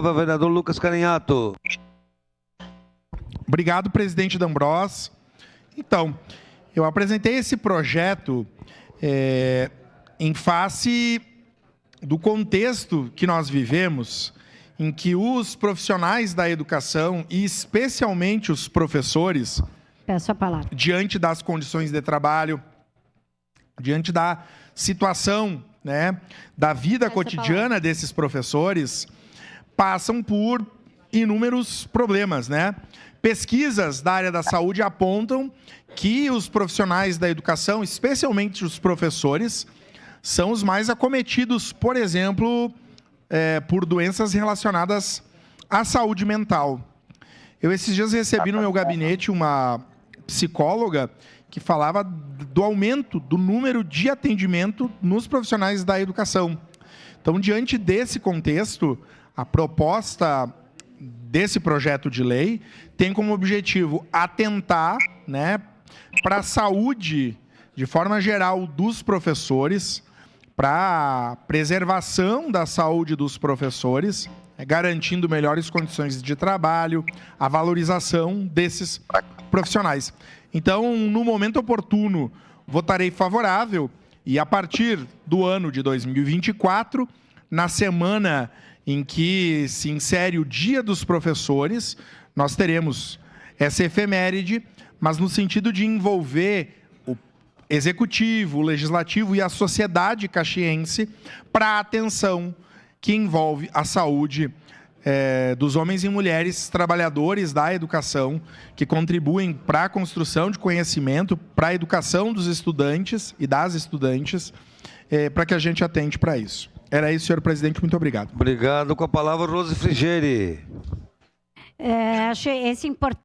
Vereador Lucas Carinhato. Obrigado, presidente D'Ambros. Então, eu apresentei esse projeto em face do contexto que nós vivemos, em que os profissionais da educação, e especialmente os professores, peço a palavra, diante das condições de trabalho, diante da situação, da vida cotidiana desses professores, passam por inúmeros problemas, Pesquisas da área da saúde apontam que os profissionais da educação, especialmente os professores, são os mais acometidos, por exemplo, por doenças relacionadas à saúde mental. Eu, esses dias, recebi no meu gabinete uma psicóloga que falava do aumento do número de atendimento nos profissionais da educação. Então, diante desse contexto, a proposta desse projeto de lei tem como objetivo atentar, para a saúde, de forma geral, dos professores, para a preservação da saúde dos professores, garantindo melhores condições de trabalho, a valorização desses profissionais. Então, no momento oportuno, votarei favorável e, a partir do ano de 2024, na semana em que se insere o Dia dos Professores, nós teremos essa efeméride, mas no sentido de envolver o Executivo, o Legislativo e a sociedade caxiense para a atenção que envolve a saúde dos homens e mulheres trabalhadores da educação, que contribuem para a construção de conhecimento, para a educação dos estudantes e das estudantes, para que a gente atente para isso. Era isso, senhor presidente. Muito obrigado. Obrigado. Com a palavra, Rose Frigeri. Achei esse importante.